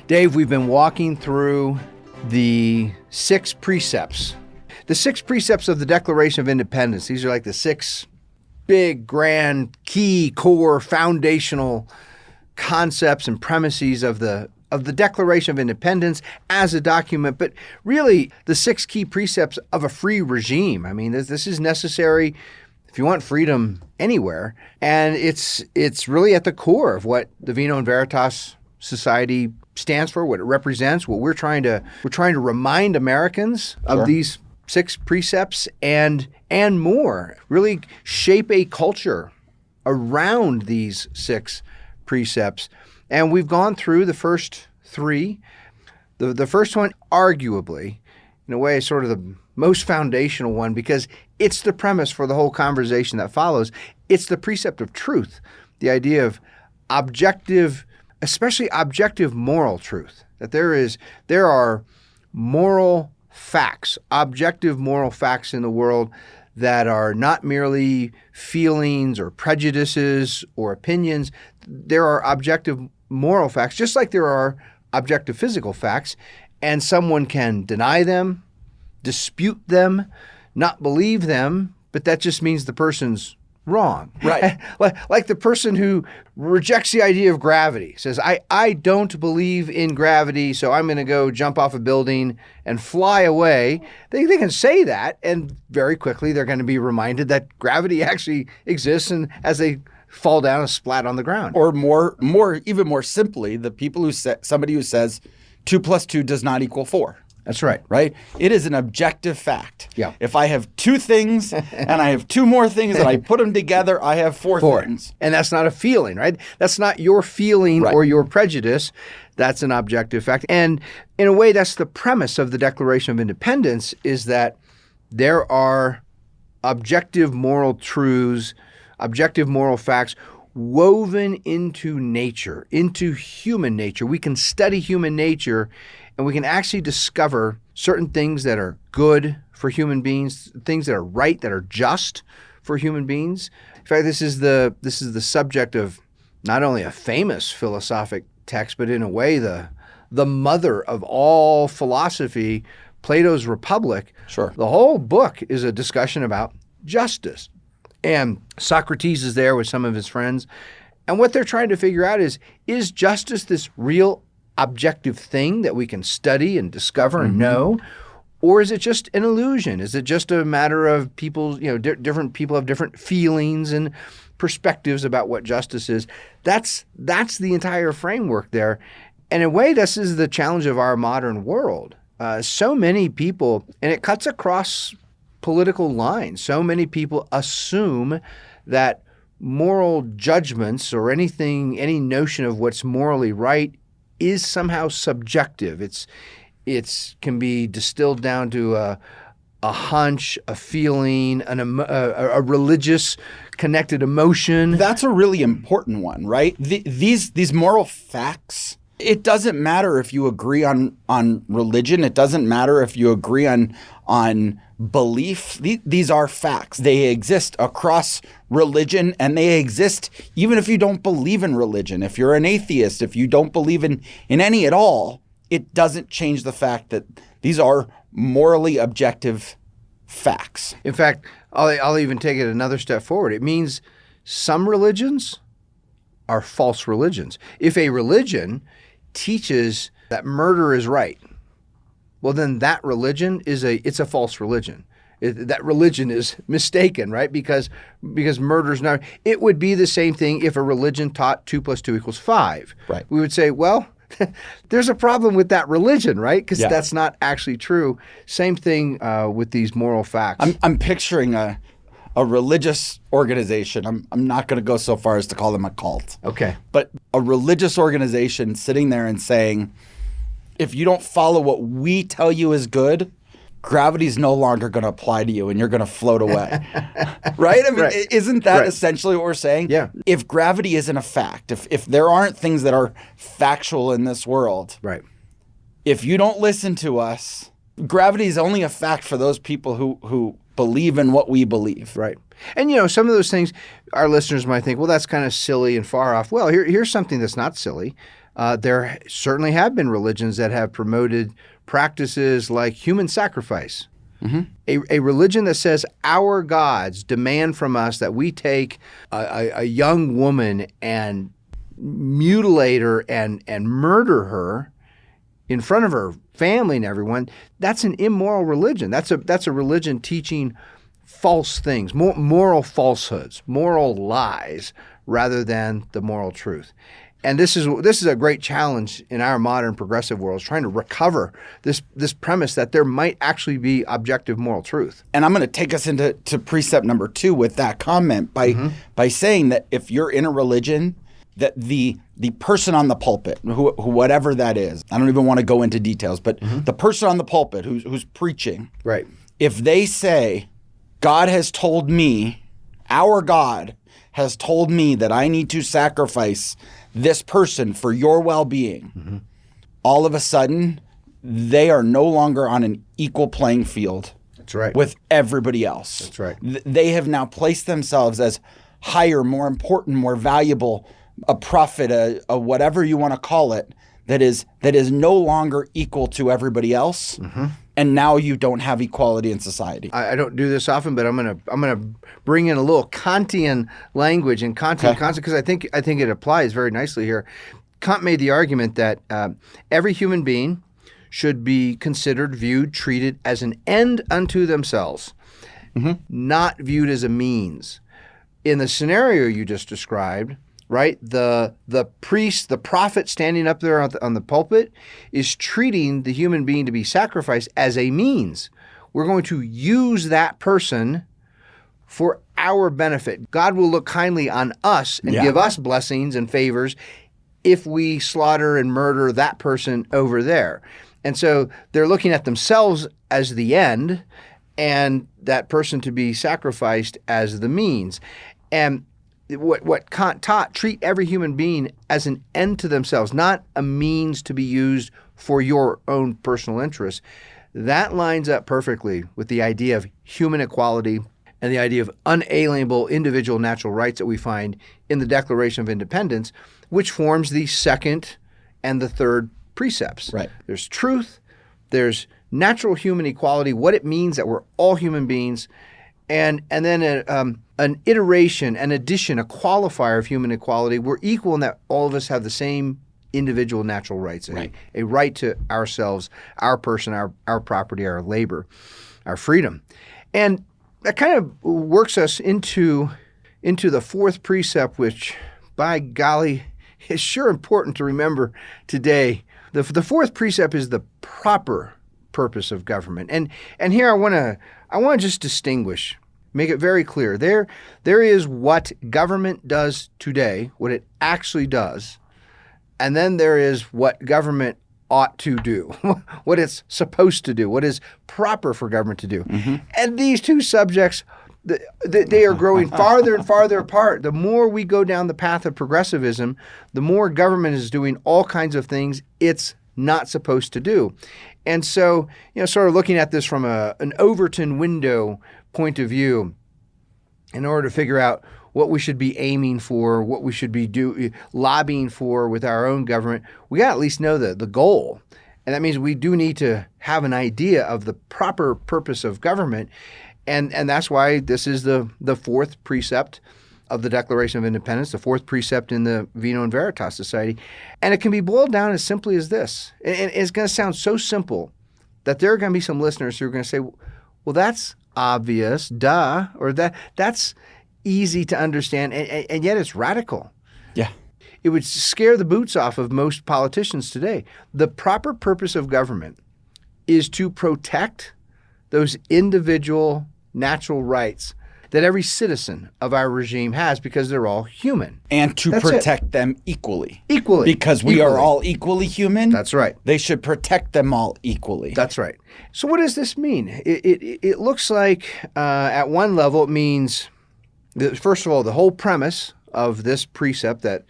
Dave, we've been walking through the 6 precepts. The 6 precepts of the Declaration of Independence. These are like the 6 big, grand, key, core, foundational concepts and premises of the Declaration of Independence as a document, but really the 6 key precepts of a free regime. I mean, this is necessary if you want freedom anywhere, and it's really at the core of what the Vino Veritas Society stands for, what it represents, what we're trying to remind Americans of these 6 precepts and more, really shape a culture around these 6 precepts. And we've gone through the first 3. The first one, arguably, in a way, is sort of the most foundational one because it's the premise for the whole conversation that follows. It's the precept of truth, the idea of objective, especially objective moral truth, that there are moral facts, objective moral facts in the world that are not merely feelings or prejudices or opinions. There are objective moral facts, just like there are objective physical facts, and someone can deny them, dispute them, not believe them, but that just means the person's wrong. Right. Like the person who rejects the idea of gravity, says, I don't believe in gravity, so I'm going to go jump off a building and fly away. They can say that, and very quickly they're going to be reminded that gravity actually exists, and as they fall down and splat on the ground. Or even more simply, the people who somebody who says 2 + 2 does not equal 4. That's right. Right? It is an objective fact. Yeah. If I have 2 things and I have 2 more things and I put them together, I have 4 things. And that's not a feeling, right? That's not your feeling or your prejudice. That's an objective fact. And in a way, that's the premise of the Declaration of Independence, is that there are objective moral truths, objective moral facts woven into nature, into human nature. We can study human nature and we can actually discover certain things that are good for human beings, things that are right, that are just for human beings. In fact, this is the subject of not only a famous philosophic text, but in a way the mother of all philosophy, Plato's Republic. Sure. The whole book is a discussion about justice. And Socrates is there with some of his friends. And what they're trying to figure out is justice this real objective thing that we can study and discover and know? Or is it just an illusion? Is it just a matter of people, different people have different feelings and perspectives about what justice is? That's the entire framework there. And in a way, this is the challenge of our modern world. So many people, and it cuts across political lines, so many people assume that moral judgments or any notion of what's morally right is somehow subjective. It can be distilled down to a hunch, a feeling, a religious connected emotion. That's a really important one, right? These moral facts. It doesn't matter if you agree on religion. It doesn't matter if you agree on belief. These are facts. They exist across religion, and they exist even if you don't believe in religion. If you're an atheist, if you don't believe in any at all, it doesn't change the fact that these are morally objective facts. In fact, I'll even take it another step forward. It means some religions are false religions. If a religion teaches that murder is right, well, then that religion it's a false religion. That religion is mistaken, right? Because murder's not. It would be the same thing if a religion taught 2 + 2 = 5. Right. We would say, well, there's a problem with that religion, right? Because that's not actually true. Same thing with these moral facts. I'm picturing a religious organization. I'm not going to go so far as to call them a cult. Okay. But a religious organization sitting there and saying, if you don't follow what we tell you is good, gravity's no longer going to apply to you and you're going to float away. Right? I mean, isn't that essentially what we're saying? Yeah. If gravity isn't a fact, if there aren't things that are factual in this world, right? If you don't listen to us, gravity is only a fact for those people who believe in what we believe. Right. And, some of those things our listeners might think, well, that's kind of silly and far off. Well, here's something that's not silly. There certainly have been religions that have promoted practices like human sacrifice. A religion that says our gods demand from us that we take a young woman and mutilate her and murder her in front of her family and everyone. That's an immoral religion. That's a religion teaching false things, moral falsehoods, moral lies, rather than the moral truth. And this is a great challenge in our modern progressive world, is trying to recover this premise that there might actually be objective moral truth. And I'm going to take us into precept number 2 with that comment by saying that if you're in a religion, that the person on the pulpit, who whatever that is, I don't even want to go into details, but the person on the pulpit who's preaching, right? If they say, God has told me, our God has told me that I need to sacrifice this person for your well-being, all of a sudden, they are no longer on an equal playing field. That's right. With everybody else. That's right. They have now placed themselves as higher, more important, more valuable, a prophet, a whatever you want to call it, that is no longer equal to everybody else. And now you don't have equality in society. I don't do this often, but I'm gonna bring in a little Kantian language and Kantian concept, because I think it applies very nicely here. Kant made the argument that every human being should be considered, viewed, treated as an end unto themselves, not viewed as a means. In the scenario you just described, right, the priest, the prophet standing up there on the pulpit is treating the human being to be sacrificed as a means. We're going to use that person for our benefit. God will look kindly on us and give us blessings and favors if we slaughter and murder that person over there. And so they're looking at themselves as the end and that person to be sacrificed as the means. And what Kant taught, treat every human being as an end to themselves, not a means to be used for your own personal interests. That lines up perfectly with the idea of human equality and the idea of unalienable individual natural rights that we find in the Declaration of Independence, which forms the second and the third precepts. Right. There's truth, there's natural human equality, what it means that we're all human beings, and then an iteration, an addition, a qualifier of human equality. We're equal in that all of us have the same individual natural rights, a right to ourselves, our person, our property, our labor, our freedom. And that kind of works us into the fourth precept, which, by golly, is sure important to remember today. The fourth precept is the proper purpose of government. And here I want to just distinguish, make it very clear. There is what government does today, what it actually does, and then there is what government ought to do, what it's supposed to do, what is proper for government to do. And these two subjects, they are growing farther and farther apart. The more we go down the path of progressivism, the more government is doing all kinds of things it's not supposed to do. And so, sort of looking at this from an Overton window point of view, in order to figure out what we should be aiming for, what we should be lobbying for with our own government, we got to at least know the goal. And that means we do need to have an idea of the proper purpose of government. And that's why this is the fourth precept of the Declaration of Independence, the fourth precept in the Vino Veritas Society. And it can be boiled down as simply as this. And it's going to sound so simple that there are going to be some listeners who are going to say, well, that's obvious, duh, or that's easy to understand, and yet it's radical. Yeah. It would scare the boots off of most politicians today. The proper purpose of government is to protect those individual natural rights that every citizen of our regime has, because they're all human. And to That's protect them equally. Equally. Because we are all equally human. That's right. They should protect them all equally. That's right. So what does this mean? It looks like at one level it means, first of all, the whole premise of this precept that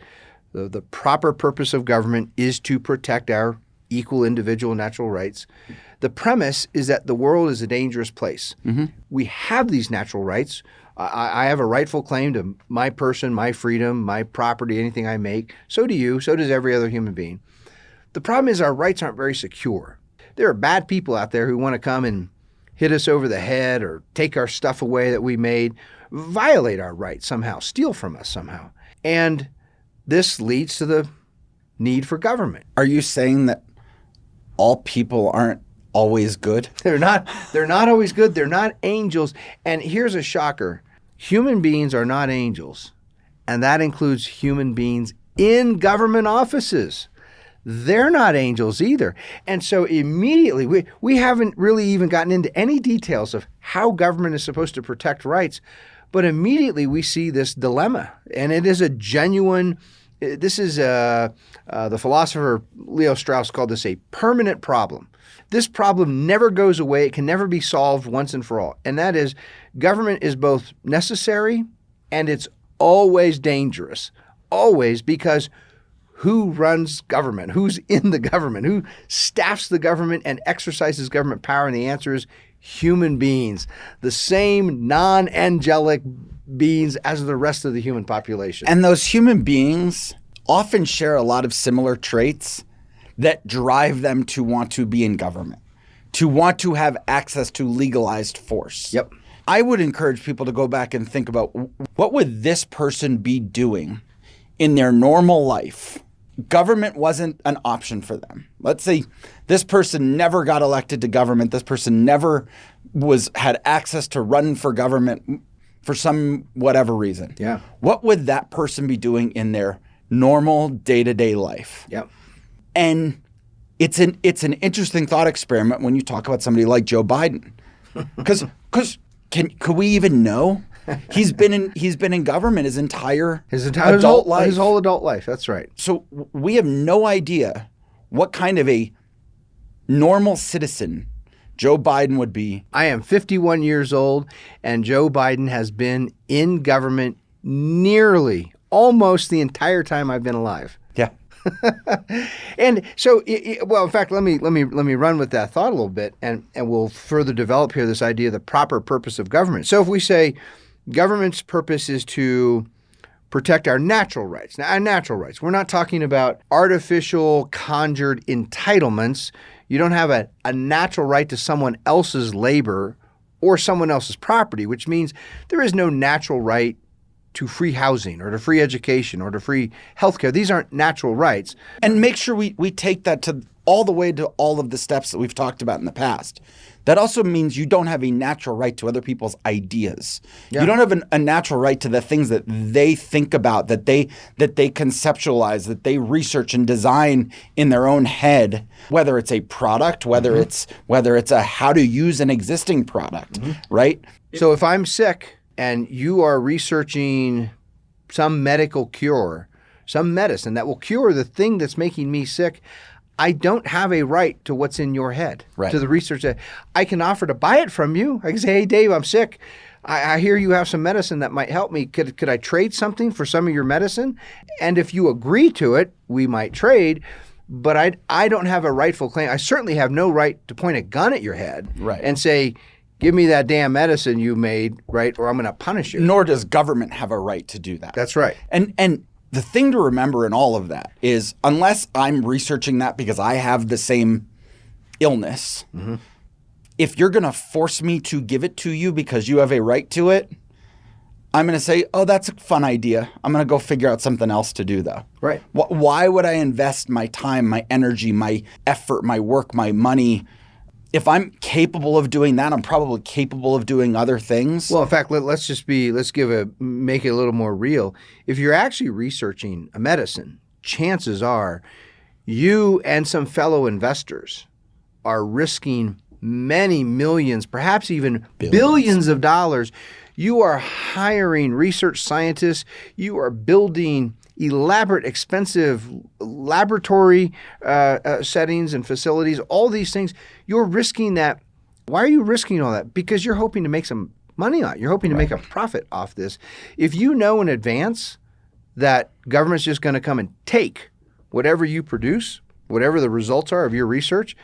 the proper purpose of government is to protect our equal individual natural rights. The premise is that the world is a dangerous place. We have these natural rights. I have a rightful claim to my person, my freedom, my property, anything I make. So do you. So does every other human being. The problem is our rights aren't very secure. There are bad people out there who want to come and hit us over the head or take our stuff away that we made, violate our rights somehow, steal from us somehow. And this leads to the need for government. Are you saying that all people aren't always good? They're not always good. They're not angels. And here's a shocker. Human beings are not angels. And that includes human beings in government offices. They're not angels either. And so immediately, we haven't really even gotten into any details of how government is supposed to protect rights, but immediately we see this dilemma. And it is a genuine, this is the philosopher Leo Strauss called this a permanent problem. This problem never goes away. It can never be solved once and for all. And that is, government is both necessary and it's always dangerous. Always, because who runs government? Who's in the government? Who staffs the government and exercises government power? And the answer is human beings, the same non-angelic beings as the rest of the human population. And those human beings often share a lot of similar traits that drive them to want to be in government, to want to have access to legalized force. Yep. I would encourage people to go back and think about, what would this person be doing in their normal life? Government wasn't an option for them. Let's say this person never got elected to government. This person never had access to run for government for some whatever reason. Yeah. What would that person be doing in their normal day-to-day life? Yep. And it's an interesting thought experiment when you talk about somebody like Joe Biden, because could we even know? He's been in government his entire adult life. His whole adult life. That's right. So we have no idea what kind of a normal citizen Joe Biden would be. I am 51 years old, and Joe Biden has been in government nearly almost the entire time I've been alive. Yeah. And so, well, in fact, let me run with that thought a little bit, and we'll further develop here this idea of the proper purpose of government. So if we say government's purpose is to protect our natural rights. Now, our natural rights, we're not talking about artificial, conjured entitlements. You don't have a natural right to someone else's labor or someone else's property, which means there is no natural right to free housing or to free education or to free healthcare. These aren't natural rights. And make sure we take that to all the way to all of the steps that we've talked about in the past. That also means you don't have a natural right to other people's ideas. Yeah. You don't have a natural right to the things that they think about, that they conceptualize, that they research and design in their own head, whether it's a product, whether it's a how to use an existing product, right? So if I'm sick and you are researching some medical cure, some medicine that will cure the thing that's making me sick, I don't have a right to what's in your head, right, to the research. I can offer to buy it from you. I can say, hey, Dave, I'm sick. I hear you have some medicine that might help me. Could I trade something for some of your medicine? And if you agree to it, we might trade. But I don't have a rightful claim. I certainly have no right to point a gun at your head and say, give me that damn medicine you made, right, or I'm going to punish you. Nor does government have a right to do that. That's right. And the thing to remember in all of that is, unless I'm researching that because I have the same illness, if you're going to force me to give it to you because you have a right to it, I'm going to say, oh, that's a fun idea. I'm going to go figure out something else to do, though. Right. Why would I invest my time, my energy, my effort, my work, my money? If I'm capable of doing that, I'm probably capable of doing other things. Well, in fact, let's make it a little more real. If you're actually researching a medicine, chances are you and some fellow investors are risking many millions, perhaps even billions of dollars. You are hiring research scientists. You are building elaborate, expensive laboratory settings and facilities, all these things. You're risking that. Why are you risking all that? Because you're hoping to make some money on it. You're hoping to make a profit off this. If you know in advance that government's just going to come and take whatever you produce, whatever the results are of your research,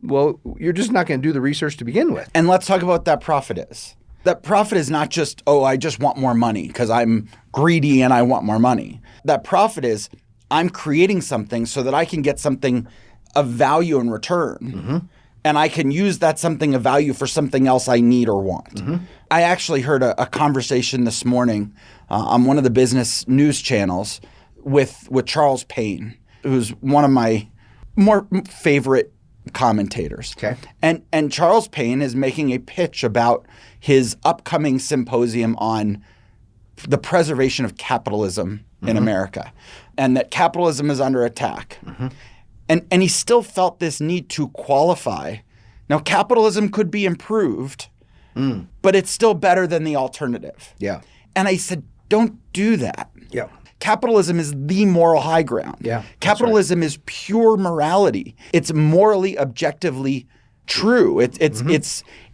well, you're just not going to do the research to begin with. And let's talk about what that profit is. That profit is not just, I just want more money because I'm greedy and I want more money. That profit is, I'm creating something so that I can get something of value in return. And I can use that something of value for something else I need or want. I actually heard a conversation this morning on one of the business news channels with Charles Payne, who's one of my more favorite commentators. Okay. And Charles Payne is making a pitch about his upcoming symposium on the preservation of capitalism in America, and that capitalism is under attack. And he still felt this need to qualify. Now, capitalism could be improved, but it's still better than the alternative. Yeah. And I said, don't do that. Yeah. Capitalism is the moral high ground. Yeah, Capitalism is pure morality. It's morally, objectively true. It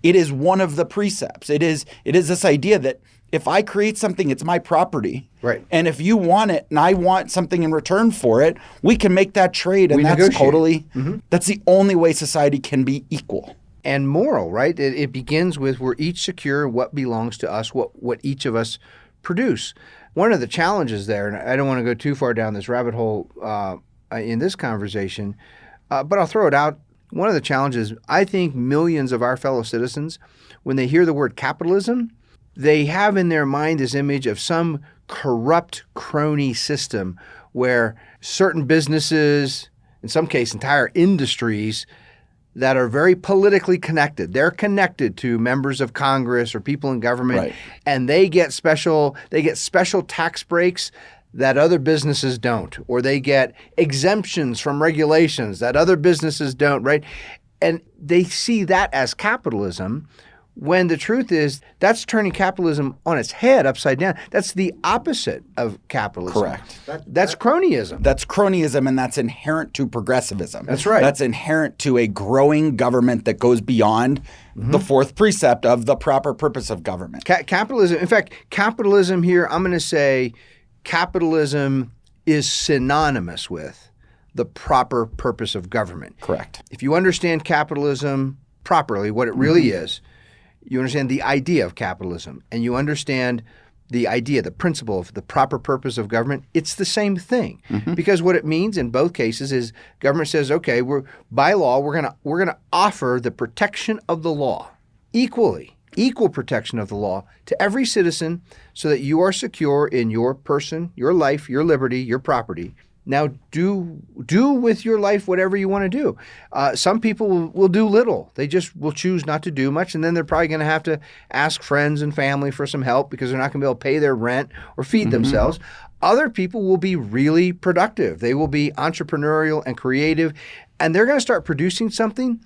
is one of the precepts. It is this idea that if I create something, it's my property. Right. And if you want it and I want something in return for it, we can make that trade. And We that's negotiate. totally, that's the only way society can be equal. And moral, right? It begins with we're each secure what belongs to us, what each of us produce. One of the challenges there, and I don't want to go too far down this rabbit hole in this conversation, but I'll throw it out. One of the challenges, I think millions of our fellow citizens, when they hear the word capitalism, they have in their mind this image of some corrupt crony system where certain businesses, in some case entire industries, that are very politically connected. They're connected to members of Congress or people in government, Right. and they get special tax breaks that other businesses don't, or they get exemptions from regulations that other businesses don't, right? And they see that as capitalism, when the truth is that's turning capitalism on its head, upside down. That's the opposite of capitalism. Correct. That's cronyism. That's cronyism, and that's inherent to progressivism. That's right. That's inherent to a growing government that goes beyond the fourth precept of the proper purpose of government. Capitalism, in fact, capitalism here, I'm going to say capitalism is synonymous with the proper purpose of government. Correct. If you understand capitalism properly, what it really is, you understand the idea of capitalism, and you understand the idea, the principle of the proper purpose of government, it's the same thing. Because what it means in both cases is government says, okay, by law, we're gonna offer the protection of the law equal protection of the law to every citizen so that you are secure in your person, your life, your liberty, your property. Now, do with your life whatever you want to do. Some people will do little. They just will choose not to do much, and then they're probably going to have to ask friends and family for some help because they're not going to be able to pay their rent or feed themselves. Other people will be really productive. They will be entrepreneurial and creative, and they're going to start producing something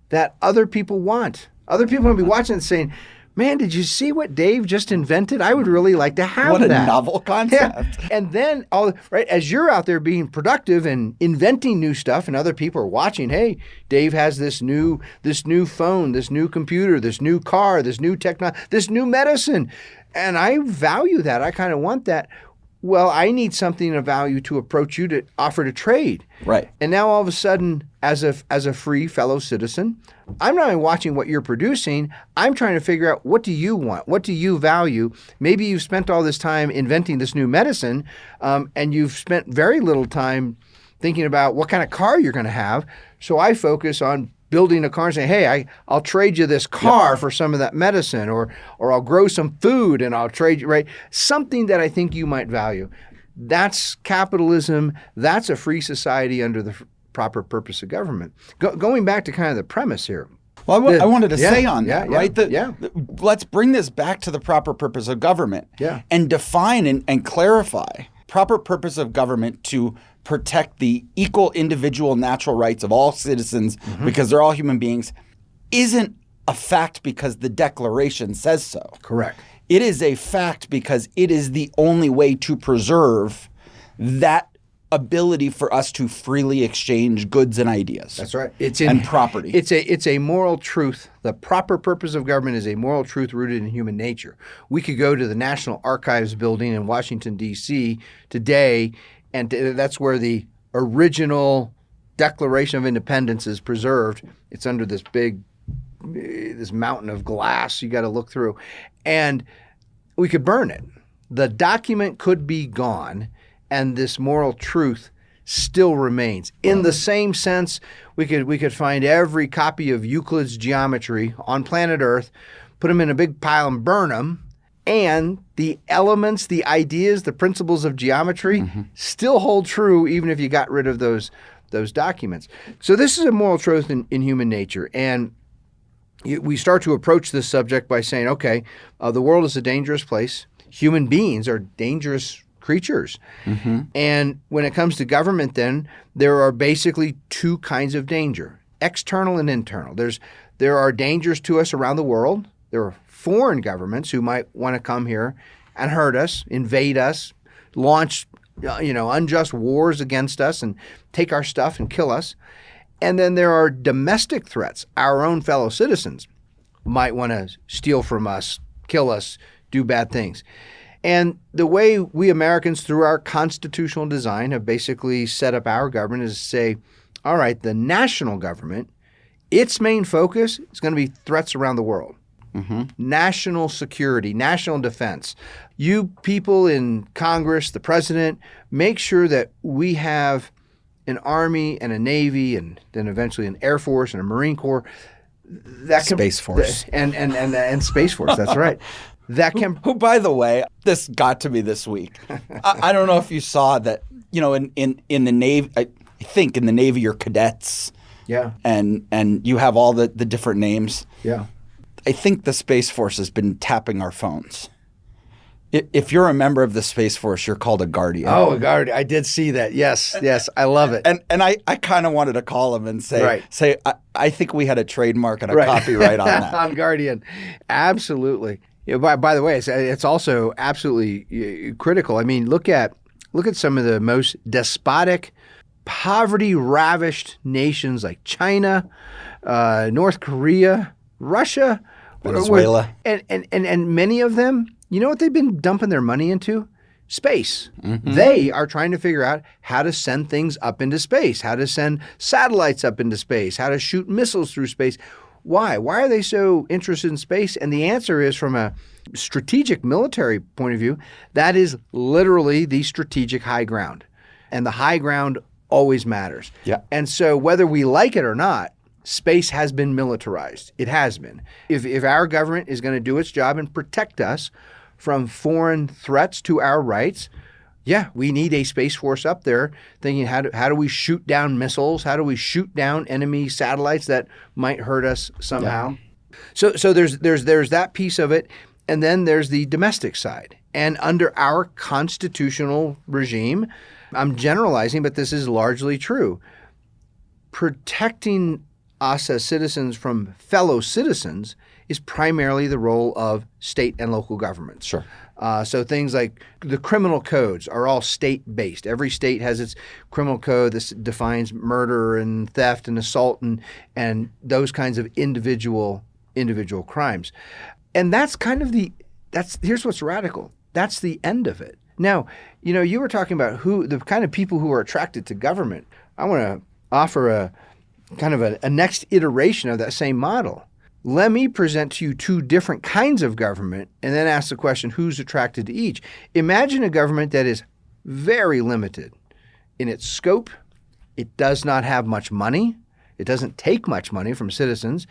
that other people want. Other people will be watching and saying, man, did you see what Dave just invented? I would really like to have What a that. novel concept. Yeah. And then, as you're out there being productive and inventing new stuff, and other people are watching, hey, Dave has this new phone, this new computer, this new car, this new technology, this new medicine. And I value that. I kind of want that. Well, I need something of value to approach you to offer to trade. Right. And now all of a sudden, as a free fellow citizen, I'm not only watching what you're producing, I'm trying to figure out what do you want? What do you value? Maybe you've spent all this time inventing this new medicine, and you've spent very little time thinking about what kind of car you're going to have. So I focus on building a car and saying, hey, I'll trade you this car for some of that medicine, or I'll grow some food and I'll trade you, right? Something that I think you might value. That's capitalism. That's a free society under the proper purpose of government. Going back to kind of the premise here. Well, I wanted to say on that, right? Let's bring this back to the proper purpose of government and define and clarify proper purpose of government to protect the equal individual natural rights of all citizens because they're all human beings isn't a fact because the Declaration says so. Correct. It is a fact because it is the only way to preserve that ability for us to freely exchange goods and ideas. That's right. And property. It's a moral truth. The proper purpose of government is a moral truth rooted in human nature. We could go to the National Archives building in Washington, D.C. today, and that's where the original Declaration of Independence is preserved. It's under this this mountain of glass you got to look through. And we could burn it. The document could be gone, and this moral truth still remains. In the same sense, we could find every copy of Euclid's geometry on planet Earth, put them in a big pile and burn them, and the elements, the ideas, the principles of geometry still hold true even if you got rid of those documents. So this is a moral truth in human nature. And we start to approach this subject by saying, okay, the world is a dangerous place. Human beings are dangerous creatures. And when it comes to government, then there are basically two kinds of danger, external and internal. There are dangers to us around the world. There are foreign governments who might want to come here and hurt us, invade us, launch unjust wars against us and take our stuff and kill us. And then there are domestic threats. Our own fellow citizens might want to steal from us, kill us, do bad things. And the way we Americans, through our constitutional design, have basically set up our government is to say, all right, the national government, its main focus is going to be threats around the world. National security, national defense. You people in Congress, the president, make sure that we have an Army and a Navy and then eventually an Air Force and a Marine Corps. Space Force. And Space Force, that's right. Who, by the way, this got to me this week. I don't know if you saw that, in the Navy, I think in the Navy you're cadets. Yeah. And you have all the different names. Yeah. I think the Space Force has been tapping our phones. If you're a member of the Space Force, you're called a guardian. Oh, a guardian. I did see that. Yes, I love it. And I kind of wanted to call him and say, I think we had a trademark and a copyright on that. On guardian. Absolutely. By the way, it's also absolutely critical. I mean, look at some of the most despotic, poverty-ravished nations like China, North Korea, Russia, Venezuela. And many of them, you know what they've been dumping their money into? Space. They are trying to figure out how to send things up into space, how to send satellites up into space, how to shoot missiles through space. Why? Why are they so interested in space? And the answer is, from a strategic military point of view, that is literally the strategic high ground. And the high ground always matters. Yeah. And so whether we like it or not, space has been militarized. It has been. If our government is going to do its job and protect us from foreign threats to our rights, yeah, we need a Space Force up there thinking, how do we shoot down missiles? How do we shoot down enemy satellites that might hurt us somehow? Yeah. So there's that piece of it. And then there's the domestic side. And under our constitutional regime, I'm generalizing, but this is largely true, protecting us as citizens from fellow citizens is primarily the role of state and local governments. Sure. So things like the criminal codes are all state-based. Every state has its criminal code that defines murder and theft and assault and those kinds of individual crimes. And that's kind of here's what's radical. That's the end of it. Now, you were talking about the kind of people who are attracted to government. I want to offer a kind of a next iteration of that same model. Let me present to you two different kinds of government and then ask the question, who's attracted to each? Imagine a government that is very limited in its scope. It does not have much money. It doesn't take much money from citizens.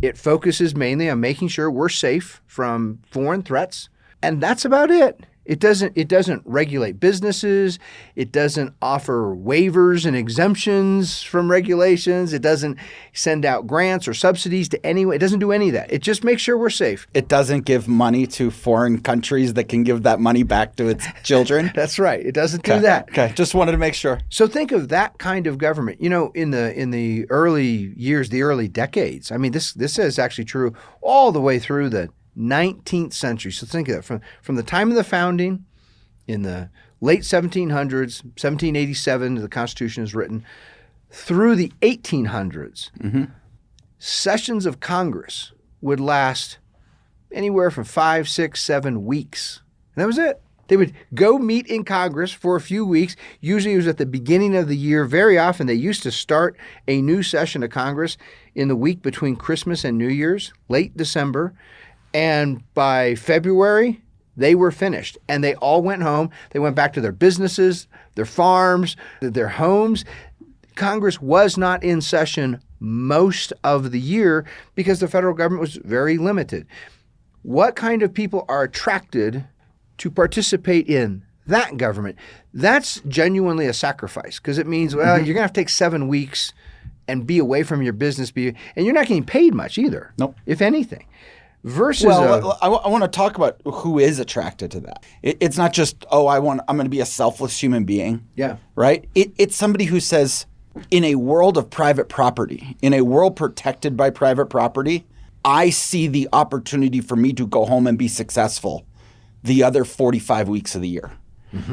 It focuses mainly on making sure we're safe from foreign threats. And that's about it. It doesn't regulate businesses. It doesn't offer waivers and exemptions from regulations. It doesn't send out grants or subsidies to anyone. It doesn't do any of that. It just makes sure we're safe. It doesn't give money to foreign countries that can give that money back to its children. That's right. It doesn't do that. Okay. Just wanted to make sure. So think of that kind of government. In the early years, the early decades. I mean, this is actually true all the way through the 19th century. So think of that from the time of the founding in the late 1700s, 1787, the Constitution is written, through the 1800s, sessions of Congress would last anywhere from 5, 6, 7 weeks. And that was it. They would go meet in Congress for a few weeks. Usually it was at the beginning of the year. Very often they used to start a new session of Congress in the week between Christmas and New Year's, late December. And by February, they were finished. And they all went home. They went back to their businesses, their farms, their homes. Congress was not in session most of the year because the federal government was very limited. What kind of people are attracted to participate in that government? That's genuinely a sacrifice because it means, well, you're going to have to take 7 weeks and be away from your business, and you're not getting paid much either, Nope. if anything. Versus, I want to talk about who is attracted to that. It's not just, I'm going to be a selfless human being. Yeah. Right? It's somebody who says, in a world of private property, in a world protected by private property, I see the opportunity for me to go home and be successful the other 45 weeks of the year.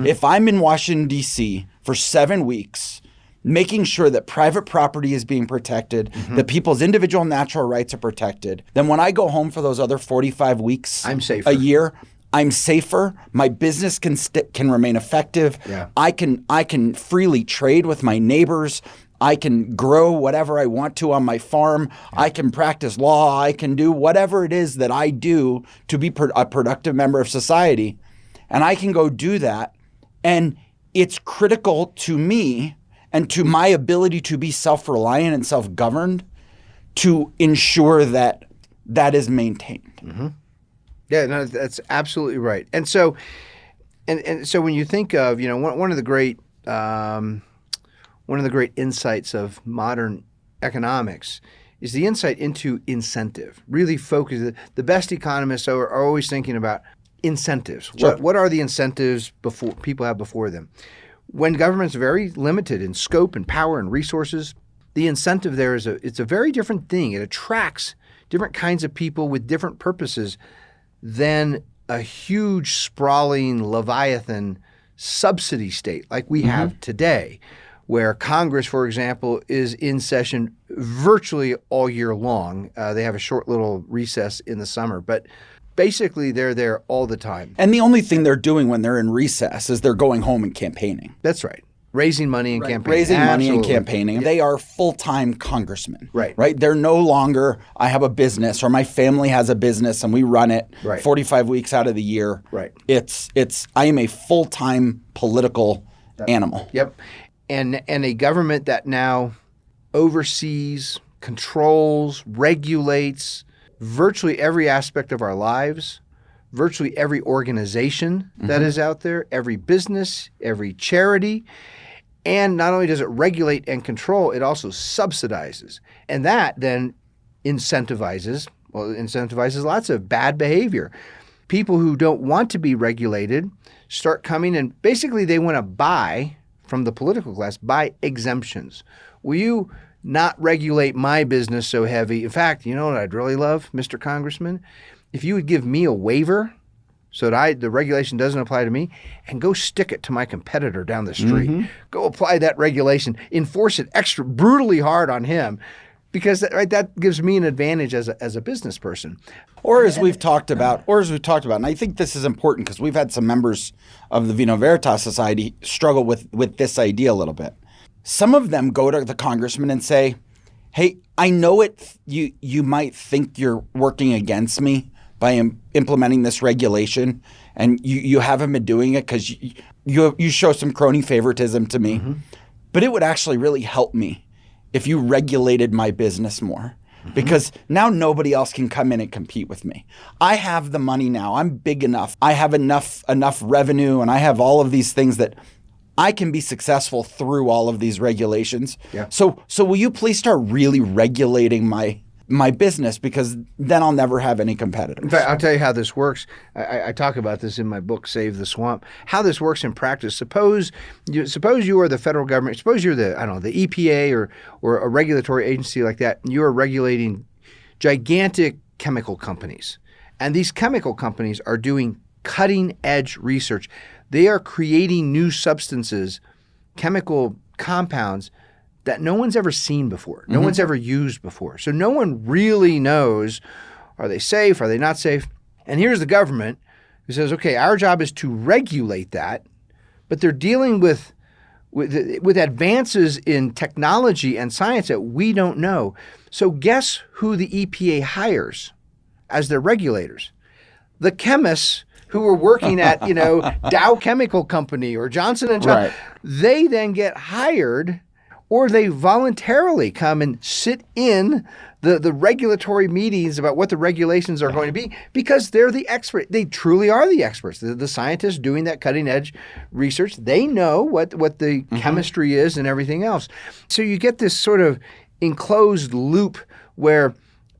If I'm in Washington, D.C. for 7 weeks, making sure that private property is being protected, that people's individual natural rights are protected, then when I go home for those other 45 weeks I'm safer. a year, I'm safer. My business can remain effective. Yeah. I can freely trade with my neighbors. I can grow whatever I want to on my farm. I can practice law. I can do whatever it is that I do to be a productive member of society. And I can go do that. And it's critical to me and to my ability to be self-reliant and self-governed to ensure that that is maintained. yeah, no, that's absolutely right. And so, and so when you think of, one of the great insights of modern economics is the insight into incentive. Really focus. The best economists are always thinking about incentives. Sure. What are the incentives people have before them? When government's very limited in scope and power and resources, the incentive there it's a very different thing. It attracts different kinds of people with different purposes than a huge, sprawling Leviathan subsidy state like we have today, where Congress, for example, is in session virtually all year long. They have a short little recess in the summer, but basically they're there all the time. And the only thing they're doing when they're in recess is they're going home and campaigning. That's right. Raising money and campaigning. Raising money and Absolutely. campaigning. They are full-time congressmen. Right. Right? They're no longer, I have a business or my family has a business and we run it Right. 45 weeks out of the year. Right. I am a full-time political animal. Yep. And a government that now oversees, controls, regulates virtually every aspect of our lives, virtually every organization that is out there, every business, every charity. And not only does it regulate and control, it also subsidizes. And that then incentivizes lots of bad behavior. People who don't want to be regulated start coming and basically they want to buy from the political class, buy exemptions. Will you not regulate my business so heavy? In fact, you know what I'd really love, Mr. Congressman? If you would give me a waiver so that the regulation doesn't apply to me, and go stick it to my competitor down the street. Go apply that regulation, enforce it extra brutally hard on him, because that gives me an advantage as a business person. Or as we've talked about, and I think this is important because we've had some members of the Vino Veritas Society struggle with this idea a little bit. Some of them go to the congressman and say, hey, I know you might think you're working against me by implementing this regulation, and you haven't been doing it because you show some crony favoritism to me. But it would actually really help me if you regulated my business more. Because now nobody else can come in and compete with me. I have the money now. I'm big enough. I have enough revenue, and I have all of these things that I can be successful through all of these regulations. Yeah. So will you please start really regulating my business, because then I'll never have any competitors. In fact, I'll tell you how this works. I talk about this in my book, Save the Swamp. How this works in practice. Suppose you are the federal government. Suppose you're the EPA or a regulatory agency like that. And you are regulating gigantic chemical companies, and these chemical companies are doing cutting edge research. They are creating new substances, chemical compounds that no one's ever seen before. No one's ever used before. So no one really knows, are they safe? Are they not safe? And here's the government who says, okay, our job is to regulate that, but they're dealing with advances in technology and science that we don't know. So guess who the EPA hires as their regulators? The chemists who were working at, Dow Chemical Company or Johnson & Johnson. Right. They then get hired, or they voluntarily come and sit in the regulatory meetings about what the regulations are going to be, because they're the expert. They truly are the experts. The scientists doing that cutting edge research, they know what the chemistry is and everything else. So you get this sort of enclosed loop where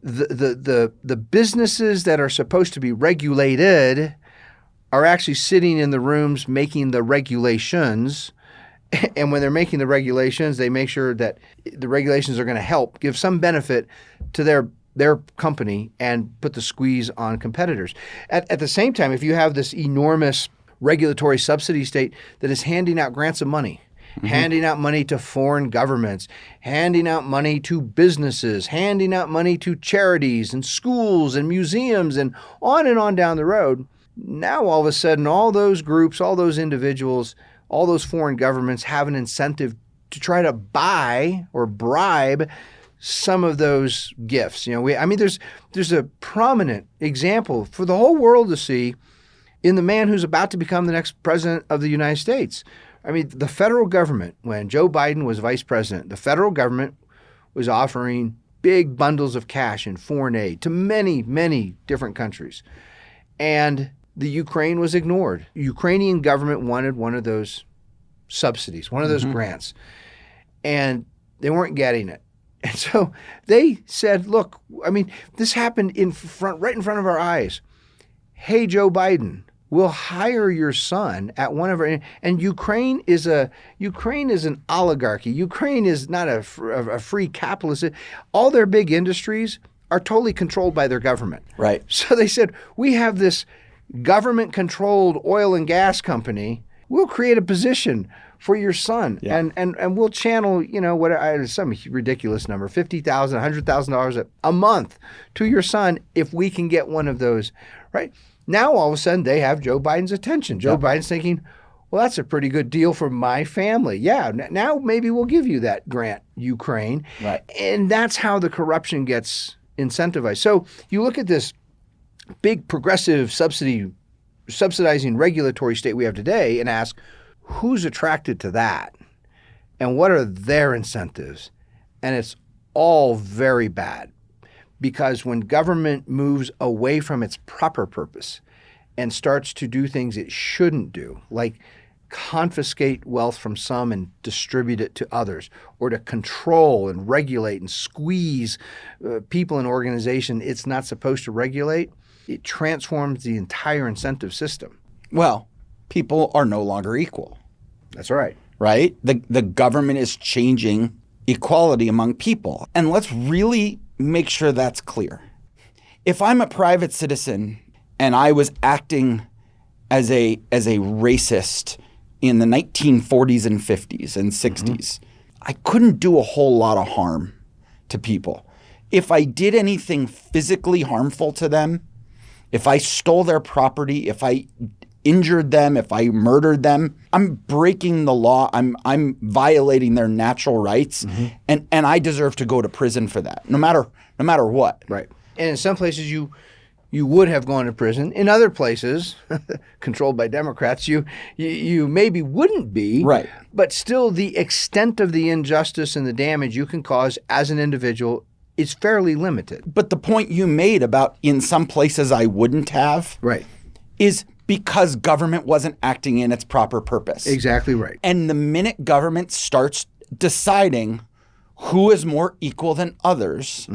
the businesses that are supposed to be regulated are actually sitting in the rooms making the regulations. And when they're making the regulations, they make sure that the regulations are going to help give some benefit to their company and put the squeeze on competitors. At the same time, if you have this enormous regulatory subsidy state that is handing out grants of money, handing out money to foreign governments, handing out money to businesses, handing out money to charities and schools and museums and on down the road, now all of a sudden all those groups, all those individuals, all those foreign governments have an incentive to try to buy or bribe some of those gifts. There's a prominent example for the whole world to see in the man who's about to become the next president of the United States. The federal government, when Joe Biden was vice president, the federal government was offering big bundles of cash in foreign aid to many, many different countries. And the Ukraine was ignored. Ukrainian government wanted one of those subsidies, one of those grants, and they weren't getting it. And so they said, look, this happened right in front of our eyes. Hey, Joe Biden, we'll hire your son at one of our, and Ukraine is an oligarchy. Ukraine is not a free capitalist. All their big industries are totally controlled by their government. Right. So they said, we have this government-controlled oil and gas company. We'll create a position for your son, and we'll channel, some ridiculous number, $50,000, $100,000 a month to your son if we can get one of those, right? Now all of a sudden they have Joe Biden's attention. Joe Biden's thinking, well, that's a pretty good deal for my family. Yeah, now maybe we'll give you that grant, Ukraine. Right. And that's how the corruption gets incentivized. So you look at this big progressive subsidizing regulatory state we have today and ask, who's attracted to that? And what are their incentives? And it's all very bad, because when government moves away from its proper purpose and starts to do things it shouldn't do, like confiscate wealth from some and distribute it to others, or to control and regulate and squeeze people in organization it's not supposed to regulate, it transforms the entire incentive system. Well, people are no longer equal. That's right. Right? The government is changing equality among people. And let's really make sure that's clear. If I'm a private citizen and I was acting as a racist in the 1940s and 50s and 60s, I couldn't do a whole lot of harm to people. If I did anything physically harmful to them, if I stole their property, if I injured them, if I murdered them, I'm breaking the law. I'm violating their natural rights, and I deserve to go to prison for that, no matter what. Right. And in some places you would have gone to prison. In other places, controlled by Democrats, you maybe wouldn't be. Right. But still, the extent of the injustice and the damage you can cause as an individual is fairly limited. But the point you made about in some places I wouldn't have, right, is because government wasn't acting in its proper purpose. Exactly right. And the minute government starts deciding who is more equal than others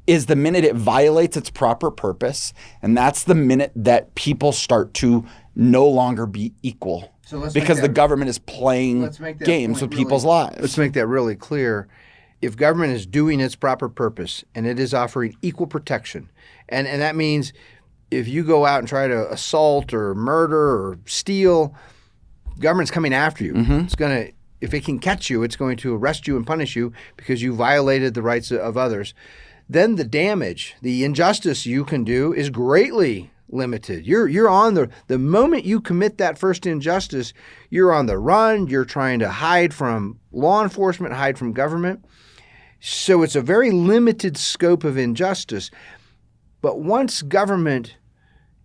is the minute it violates its proper purpose, and that's the minute that people start to no longer be equal, because the government is playing games with people's lives. Let's make that really clear. If government is doing its proper purpose and it is offering equal protection, and that means if you go out and try to assault or murder or steal, government's coming after you. It's going to, if it can catch you, it's going to arrest you and punish you because you violated the rights of others. Then the damage, the injustice you can do is greatly limited. You're on the moment you commit that first injustice, you're on the run. You're trying to hide from law enforcement, hide from government. So it's a very limited scope of injustice. But once government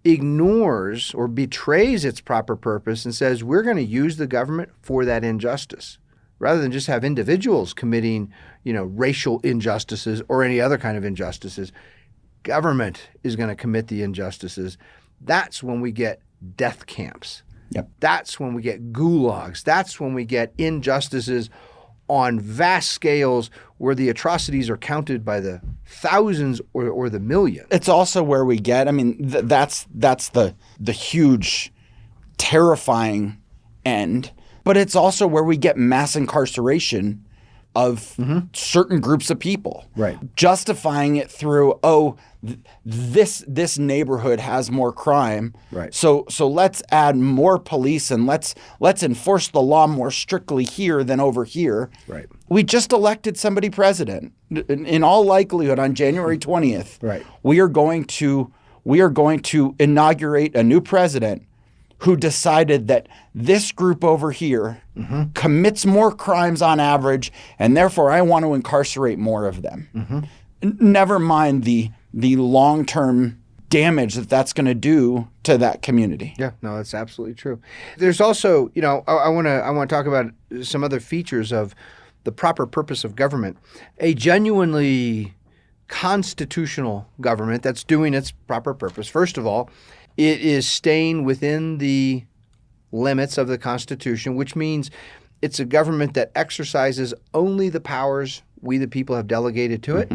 ignores or betrays its proper purpose and says we're going to use the government for that injustice, rather than just have individuals committing, racial injustices or any other kind of injustices, government is going to commit the injustices. That's when we get death camps. Yep. That's when we get gulags. That's when we get injustices on vast scales where the atrocities are counted by the thousands or the millions. It's also where we get, that's the huge, terrifying end, but it's also where we get mass incarceration of certain groups of people. Right. Justifying it through, this neighborhood has more crime. Right. So let's add more police and let's enforce the law more strictly here than over here. Right. We just elected somebody president. In all likelihood on January 20th. Right. We are going to inaugurate a new president who decided that this group over here commits more crimes on average, and therefore I want to incarcerate more of them. Never mind the long-term damage that's going to do to that community. Yeah, no, that's absolutely true. There's also, I want to talk about some other features of the proper purpose of government. A genuinely constitutional government that's doing its proper purpose. First of all, it is staying within the limits of the Constitution, which means it's a government that exercises only the powers we the people have delegated to it.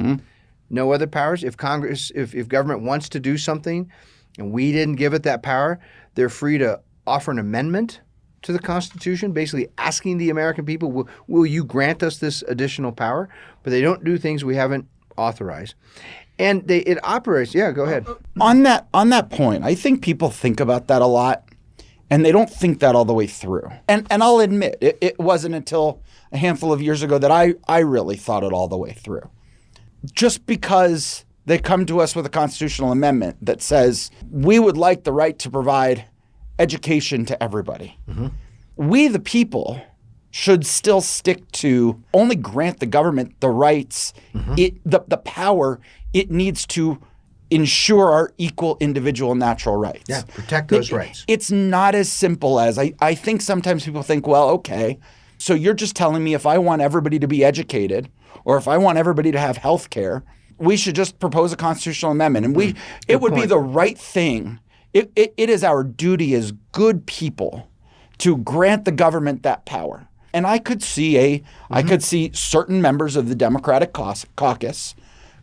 No other powers. If Congress, if government wants to do something and we didn't give it that power, they're free to offer an amendment to the Constitution, basically asking the American people, will you grant us this additional power? But they don't do things we haven't authorized. And it operates. Yeah, go ahead. On that point, I think people think about that a lot, and they don't think that all the way through. And I'll admit, it wasn't until a handful of years ago that I really thought it all the way through. Just because they come to us with a constitutional amendment that says we would like the right to provide education to everybody. We, the people, should still stick to only grant the government the rights, the power it needs to ensure our equal individual natural rights. Yeah, protect those rights. It's not as simple as I think sometimes people think, well, okay, so you're just telling me if I want everybody to be educated or if I want everybody to have health care, we should just propose a constitutional amendment. And it would be the right thing. It is our duty as good people to grant the government that power. And I could see certain members of the Democratic caucus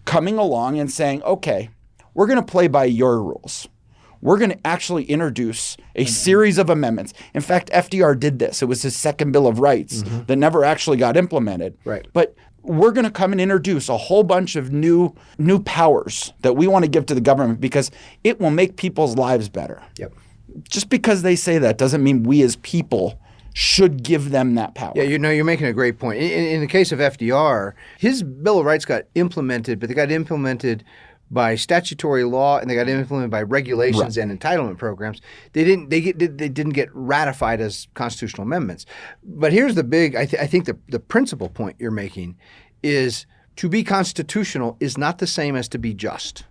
coming along and saying, okay, we're going to play by your rules. We're going to actually introduce a series of amendments. In fact, FDR did this. It was his second Bill of Rights that never actually got implemented. Right. But we're going to come and introduce a whole bunch of new powers that we want to give to the government because it will make people's lives better. Yep. Just because they say that doesn't mean we as people should give them that power. Yeah, you're making a great point. In the case of FDR, his Bill of Rights got implemented, but they got implemented by statutory law and they got implemented by regulations and entitlement programs. They didn't get ratified as constitutional amendments. But here's the big, I think the principal point you're making is to be constitutional is not the same as to be just.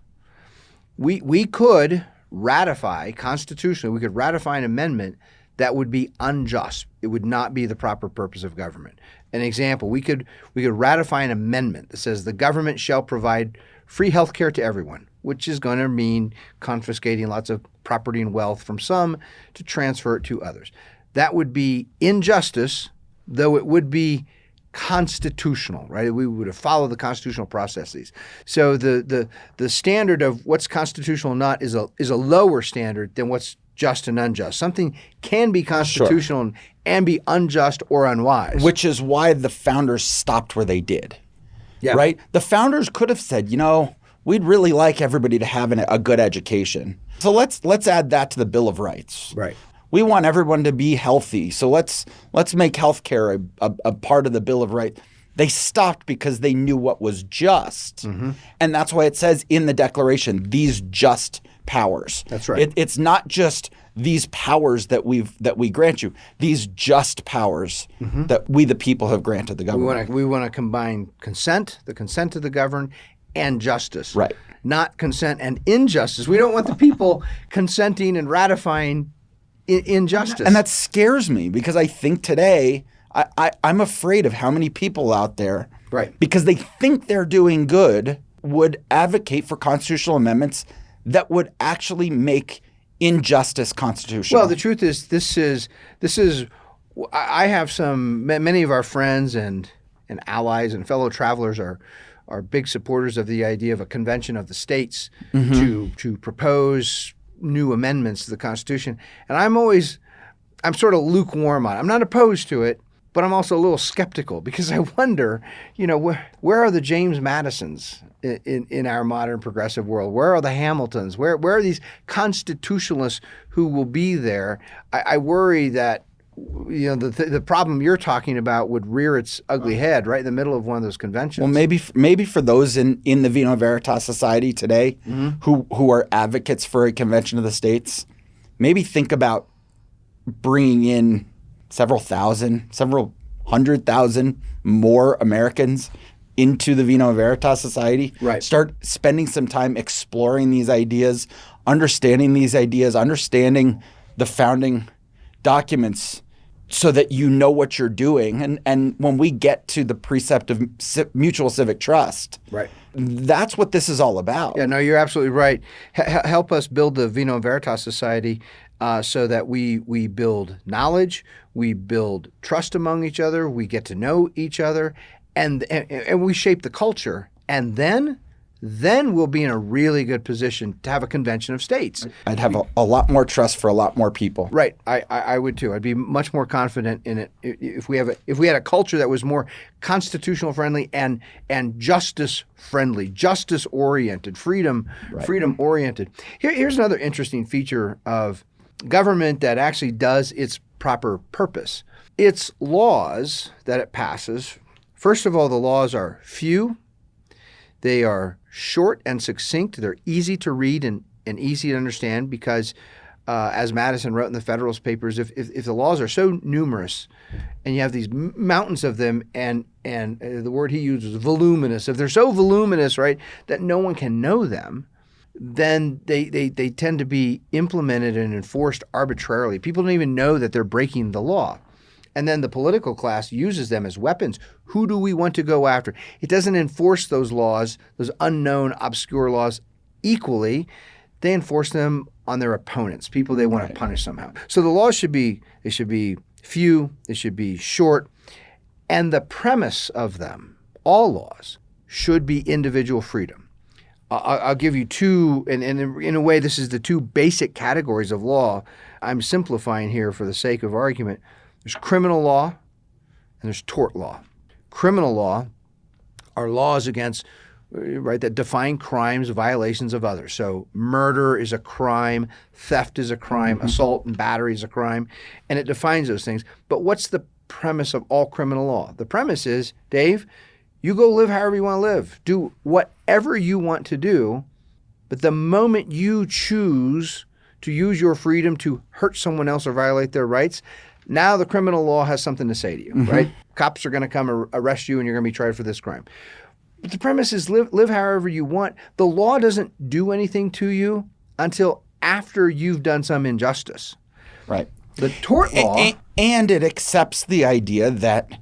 We could ratify constitutionally, we could ratify an amendment that would be unjust. It would not be the proper purpose of government. An example, we could ratify an amendment that says the government shall provide free health care to everyone, which is going to mean confiscating lots of property and wealth from some to transfer it to others. That would be injustice, though it would be constitutional, right? We would have followed the constitutional processes. So the standard of what's constitutional or not is a lower standard than what's just and unjust. Something can be constitutional and be unjust or unwise. Which is why the founders stopped where they did. Yeah. Right? The founders could have said, we'd really like everybody to have a good education. So let's add that to the Bill of Rights. Right. We want everyone to be healthy. So let's make health care a part of the Bill of Rights. They stopped because they knew what was just. And that's why it says in the Declaration, these just powers. That's right. It's not just these powers that we grant you, these just powers that we the people have granted the government. We want to combine consent, the consent of the governed, and justice. Right. Not consent and injustice. We don't want the people consenting and ratifying injustice. And that scares me because I think today I'm afraid of how many people out there, right, because they think they're doing good, would advocate for constitutional amendments that would actually make injustice constitutional. Well, the truth is, this is. I have many of our friends and allies and fellow travelers are big supporters of the idea of a convention of the states to propose new amendments to the Constitution. And I'm sort of lukewarm on it. I'm not opposed to it, but I'm also a little skeptical because I wonder, where are the James Madisons in our modern progressive world? Where are the Hamiltons? Where are these constitutionalists who will be there? I worry that the problem you're talking about would rear its ugly head right in the middle of one of those conventions. Well, maybe for those in the Vino Veritas Society today who are advocates for a convention of the states, maybe think about bringing in several 100,000 more Americans into the Vino Veritas Society. Right. Start spending some time exploring these ideas, understanding the founding documents so that you know what you're doing. And when we get to the precept of mutual civic trust, right, that's what this is all about. Yeah, no, you're absolutely right. Help us build the Vino Veritas Society so that we build knowledge, we build trust among each other, we get to know each other, and we shape the culture. And then we'll be in a really good position to have a convention of states. I'd have a lot more trust for a lot more people. Right, I would too. I'd be much more confident in it if we had a culture that was more constitutional friendly and justice friendly, justice oriented, freedom oriented. Here's another interesting feature of government that actually does its proper purpose. Its laws that it passes. First of all, the laws are few. They are short and succinct. They're easy to read and easy to understand because, as Madison wrote in the Federalist Papers, if the laws are so numerous and you have these mountains of them and the word he used was voluminous, if they're so voluminous, right, that no one can know them, then they tend to be implemented and enforced arbitrarily. People don't even know that they're breaking the law. And then the political class uses them as weapons. Who do we want to go after? It doesn't enforce those laws, those unknown, obscure laws equally. They enforce them on their opponents, people they want to punish somehow. So the laws should be few, they should be short, and the premise of them, all laws, should be individual freedom. I'll give you two, and in a way this is the two basic categories of law. I'm simplifying here for the sake of argument. There's criminal law and there's tort law. Criminal law are laws against, right, that define crimes, violations of others. So murder is a crime, theft is a crime, assault and battery is a crime, and it defines those things. But what's the premise of all criminal law? The premise is, Dave, you go live however you want to live. Do whatever you want to do, but the moment you choose to use your freedom to hurt someone else or violate their rights, now the criminal law has something to say to you, right? Cops are going to come arrest you and you're going to be tried for this crime. But the premise is live however you want. The law doesn't do anything to you until after you've done some injustice. Right. The tort law... And it accepts the idea that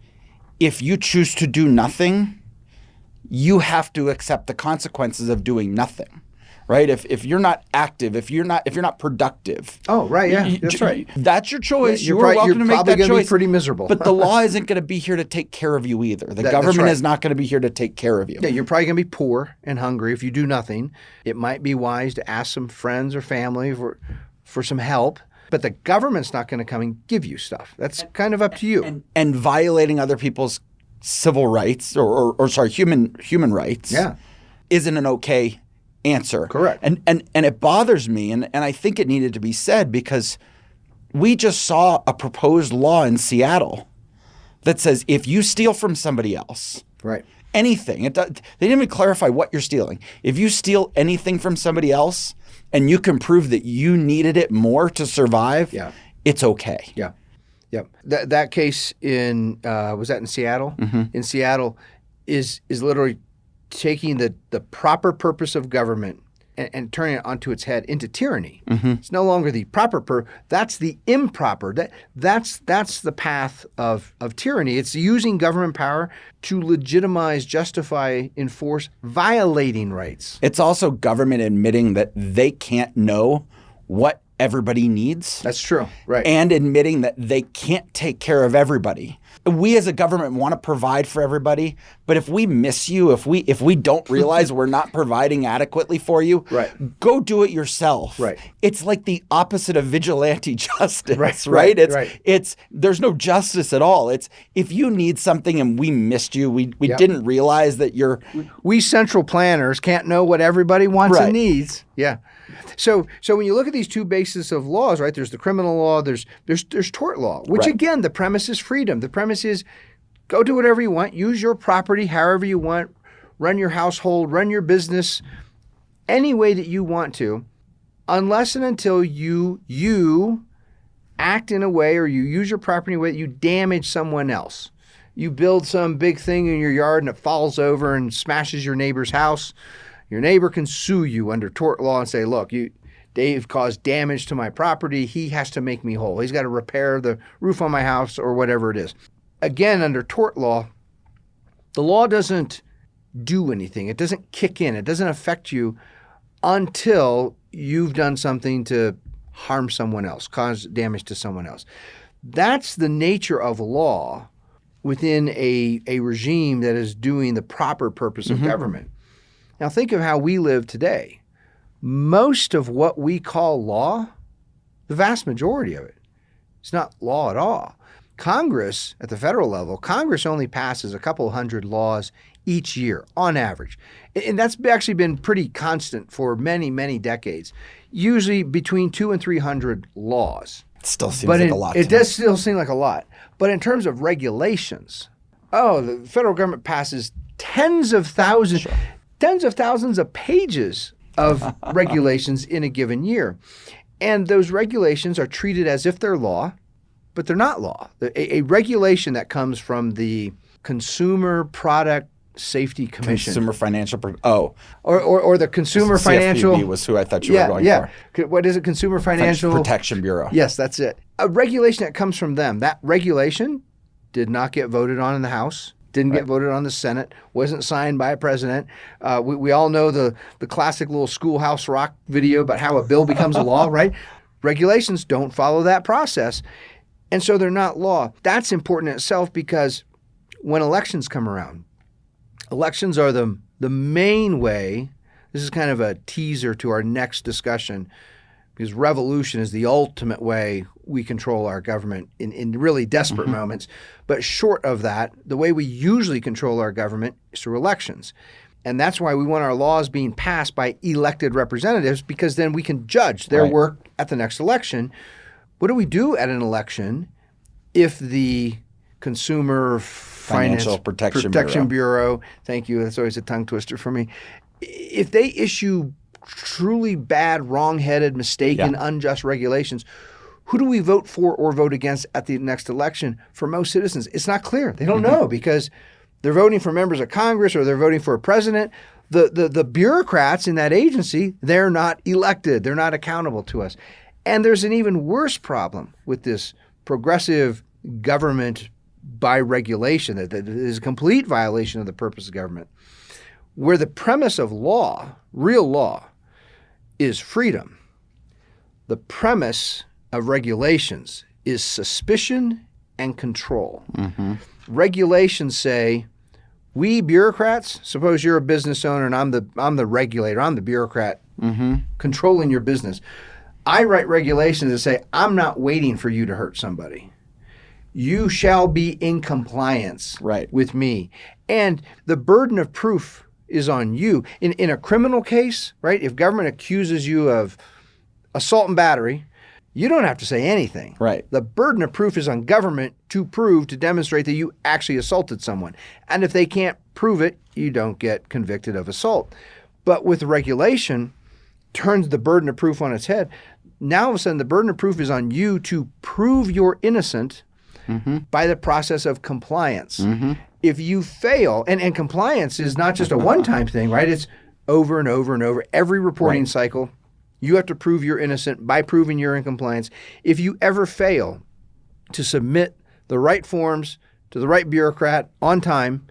if you choose to do nothing, you have to accept the consequences of doing nothing. Right? If you're not active, if you're not productive. Oh, right, yeah, that's right. That's your choice. You're welcome to make that choice. You're probably going to be pretty miserable. But the law isn't going to be here to take care of you either. The government is not going to be here to take care of you. Yeah, you're probably going to be poor and hungry if you do nothing. It might be wise to ask some friends or family for some help. But the government's not going to come and give you stuff. That's kind of up to you. And violating other people's civil rights or human rights isn't an okay answer. Correct. And it bothers me, and I think it needed to be said because we just saw a proposed law in Seattle that says if you steal from somebody else, right, anything. They didn't even clarify what you're stealing. If you steal anything from somebody else and you can prove that you needed it more to survive, it's okay. Yeah. Yep. That case in was that in Seattle? Mm-hmm. In Seattle is literally taking the proper purpose of government and turning it onto its head into tyranny. Mm-hmm. It's no longer the proper that's the improper. That's the path of tyranny. It's using government power to legitimize, justify, enforce violating rights. It's also government admitting that they can't know what everybody needs. That's true. Right. And admitting that they can't take care of everybody. We as a government want to provide for everybody, but if we miss you, if we don't realize we're not providing adequately for you, go do it yourself. Right. It's like the opposite of vigilante justice, right? It's there's no justice at all. It's if you need something and we missed you, we didn't realize that you're we central planners can't know what everybody wants and needs. Yeah. So when you look at these two bases of laws, right? There's the criminal law, there's tort law, which again, the premise is freedom. The premise is go do whatever you want, use your property however you want, run your household, run your business any way that you want to, unless and until you act in a way or you use your property in a way that you damage someone else. You build some big thing in your yard and it falls over and smashes your neighbor's house. Your neighbor can sue you under tort law and say, look, Dave caused damage to my property. He has to make me whole. He's got to repair the roof on my house or whatever it is. Again, under tort law, the law doesn't do anything. It doesn't kick in. It doesn't affect you until you've done something to harm someone else, cause damage to someone else. That's the nature of law within a regime that is doing the proper purpose of government. Now think of how we live today. Most of what we call law, the vast majority of it, it's not law at all. Congress, at the federal level, Congress only passes a couple hundred laws each year on average. And that's actually been pretty constant for many, many decades, usually between 200 and 300 laws. It still seems like a lot. It does still seem like a lot. But in terms of regulations, the federal government passes tens of thousands of pages of regulations in a given year. And those regulations are treated as if they're law, but they're not law. A regulation that comes from the Consumer Product Safety Commission. Consumer Financial or the Consumer Financial CFPB was who I thought you were going for. What is it? Consumer Financial Protection Bureau. Yes, that's it. A regulation that comes from them. That regulation did not get voted on in the House. Didn't get voted on in the Senate, wasn't signed by a president. We all know the classic little Schoolhouse Rock video about how a bill becomes a law, right? Regulations don't follow that process, and so they're not law. That's important in itself because when elections come around, elections are the main way. This is kind of a teaser to our next discussion because revolution is the ultimate way we control our government in really desperate moments. But short of that, the way we usually control our government is through elections. And that's why we want our laws being passed by elected representatives because then we can judge their work at the next election. What do we do at an election if the Consumer Financial Protection Bureau, thank you, that's always a tongue twister for me, if they issue truly bad, wrong-headed, mistaken, unjust regulations, who do we vote for or vote against at the next election? For most citizens, it's not clear. They don't know because they're voting for members of Congress or they're voting for a president. The bureaucrats in that agency, they're not elected. They're not accountable to us. And there's an even worse problem with this progressive government by regulation that is a complete violation of the purpose of government, where the premise of law, real law, is freedom. The premise of regulations is suspicion and control. Regulations say, we bureaucrats, suppose you're a business owner and I'm the regulator, I'm the bureaucrat controlling your business. I write regulations that say, I'm not waiting for you to hurt somebody. You shall be in compliance with me. And the burden of proof is on you. In a criminal case, right, if government accuses you of assault and battery, You don't have to say anything. Right. The burden of proof is on government to prove, to demonstrate that you actually assaulted someone. And if they can't prove it, you don't get convicted of assault. But with regulation, turns the burden of proof on its head. Now all of a sudden the burden of proof is on you to prove you're innocent by the process of compliance. If you fail, and compliance is not just a one-time thing, right? It's over and over and over. Every reporting cycle, you have to prove you're innocent by proving you're in compliance. If you ever fail to submit the right forms to the right bureaucrat on time,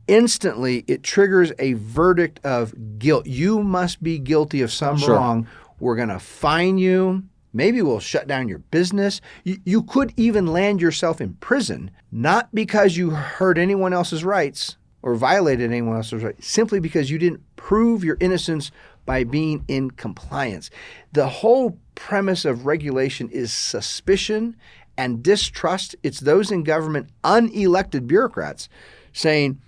instantly it triggers a verdict of guilt. You must be guilty of some wrong. We're going to fine you. Maybe we'll shut down your business. You could even land yourself in prison, not because you hurt anyone else's rights or violated anyone else's rights, simply because you didn't prove your innocence by being in compliance. The whole premise of regulation is suspicion and distrust. It's those in government, unelected bureaucrats, saying,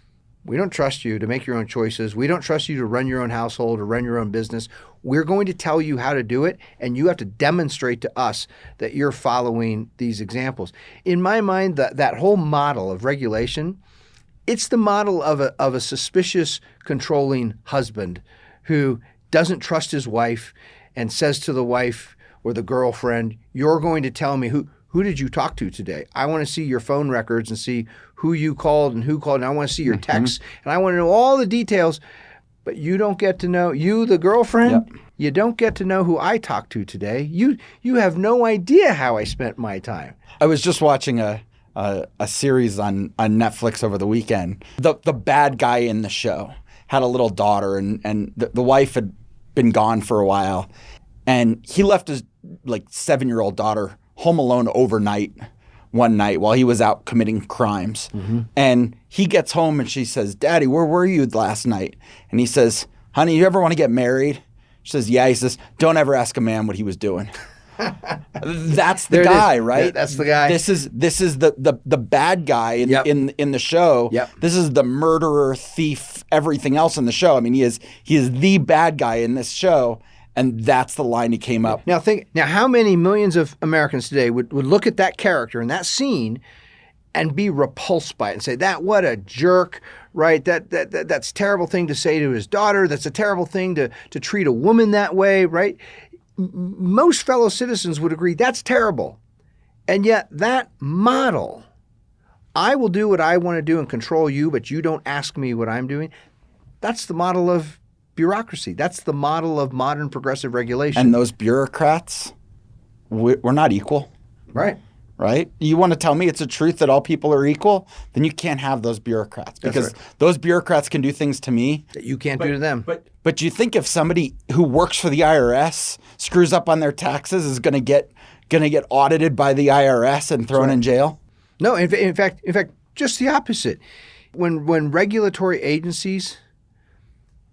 we don't trust you to make your own choices. We don't trust you to run your own household or run your own business. We're going to tell you how to do it, and you have to demonstrate to us that you're following these examples. In my mind, that whole model of regulation, it's the model of a suspicious, controlling husband who doesn't trust his wife and says to the wife or the girlfriend, you're going to tell me who did you talk to today? I want to see your phone records and see who you called and who called, and I want to see your texts, and I want to know all the details, but you don't get to know, you, the girlfriend, you don't get to know who I talked to today. You have no idea how I spent my time. I was just watching a series on Netflix over the weekend. The bad guy in the show had a little daughter, and the wife had been gone for a while, and he left his 7-year-old daughter home alone overnight one night while he was out committing crimes. And he gets home and she says, Daddy, where were you last night? And he says, honey, you ever want to get married? She says, yeah. He says, don't ever ask a man what he was doing. That's the guy, right? That's the guy. This is the bad guy in the show. This is the murderer, thief, everything else in the show. I mean, he is the bad guy in this show. And that's the line he came up. Now how many millions of Americans today would look at that character and that scene and be repulsed by it and say, what a jerk, right? That's a terrible thing to say to his daughter. That's a terrible thing to treat a woman that way, right? Most fellow citizens would agree that's terrible. And yet that model, I will do what I want to do and control you, but you don't ask me what I'm doing. That's the model of bureaucracy. That's the model of modern progressive regulation. And those bureaucrats, we're not equal. Right? You want to tell me it's a truth that all people are equal? Then you can't have those bureaucrats, because those bureaucrats can do things to me that you can't do to them. But do you think if somebody who works for the IRS screws up on their taxes is going to get audited by the IRS and thrown in jail? No, in fact, just the opposite. When regulatory agencies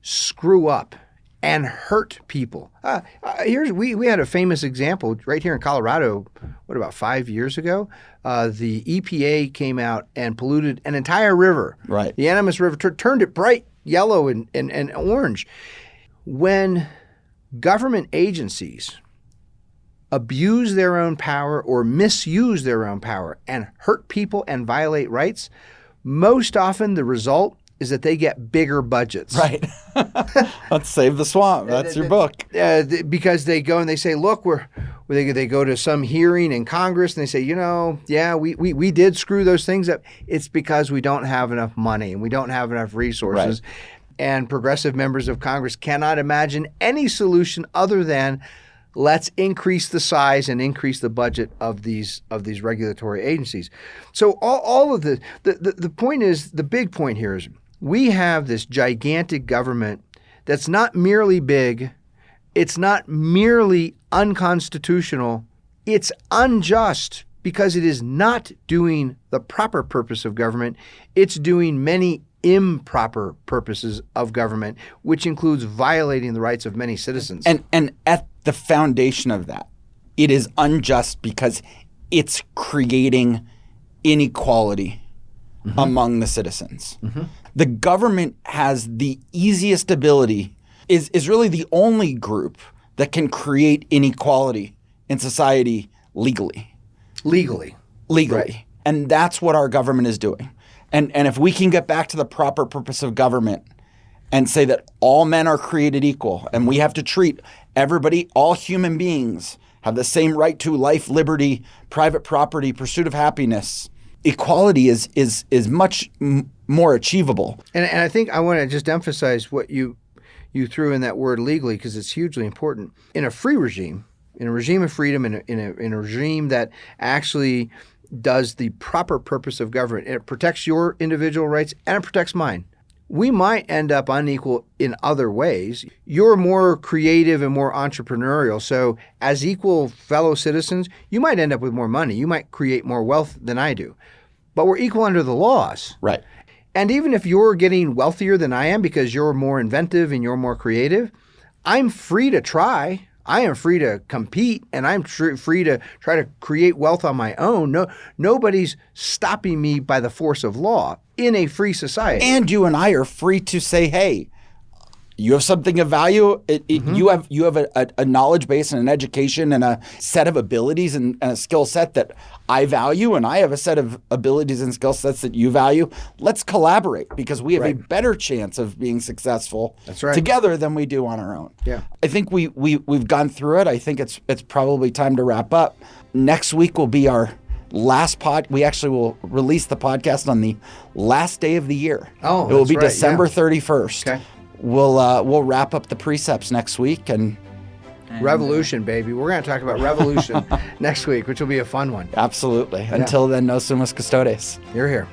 screw up and hurt people. We had a famous example right here in Colorado, about 5 years ago? The EPA came out and polluted an entire river. Right. The Animas River turned it bright yellow and orange. When government agencies abuse their own power or misuse their own power and hurt people and violate rights, most often the result is that they get bigger budgets. Right. Let's save the swamp. That's your book. Because they go and they say, look, they go to some hearing in Congress and they say, we did screw those things up. It's because we don't have enough money and we don't have enough resources. Right. And progressive members of Congress cannot imagine any solution other than let's increase the size and increase the budget of these regulatory agencies. So all of the point is, the big point here is, we have this gigantic government that's not merely big, it's not merely unconstitutional, it's unjust because it is not doing the proper purpose of government, it's doing many improper purposes of government, which includes violating the rights of many citizens. And at the foundation of that, it is unjust because it's creating inequality among the citizens. The government has the easiest ability, is really the only group that can create inequality in society legally. Legally. Right. And that's what our government is doing. And if we can get back to the proper purpose of government and say that all men are created equal and we have to treat everybody, all human beings have the same right to life, liberty, private property, pursuit of happiness. Equality is much more achievable. And I think I want to just emphasize what you threw in that word legally, because it's hugely important. In a free regime, in a regime of freedom, in a regime that actually does the proper purpose of government, it protects your individual rights and it protects mine. We might end up unequal in other ways. You're more creative and more entrepreneurial. So as equal fellow citizens, you might end up with more money. You might create more wealth than I do. But we're equal under the laws. Right. And even if you're getting wealthier than I am because you're more inventive and you're more creative, I'm free to try. I am free to compete, and I'm free to try to create wealth on my own. Nobody's stopping me by the force of law in a free society. And you and I are free to say, hey, you have something of value. You have a knowledge base and an education and a set of abilities and a skill set that I value, and I have a set of abilities and skill sets that you value. Let's collaborate, because we have a better chance of being successful together than we do on our own. Yeah. I think we've gone through it. I think it's probably time to wrap up. Next week will be our last we actually will release the podcast on the last day of the year. Oh, it will be right, December 31st. Okay. We'll wrap up the precepts next week and revolution, baby. We're going to talk about revolution next week, which will be a fun one. Absolutely. Until then, no sumus custodes. You're here.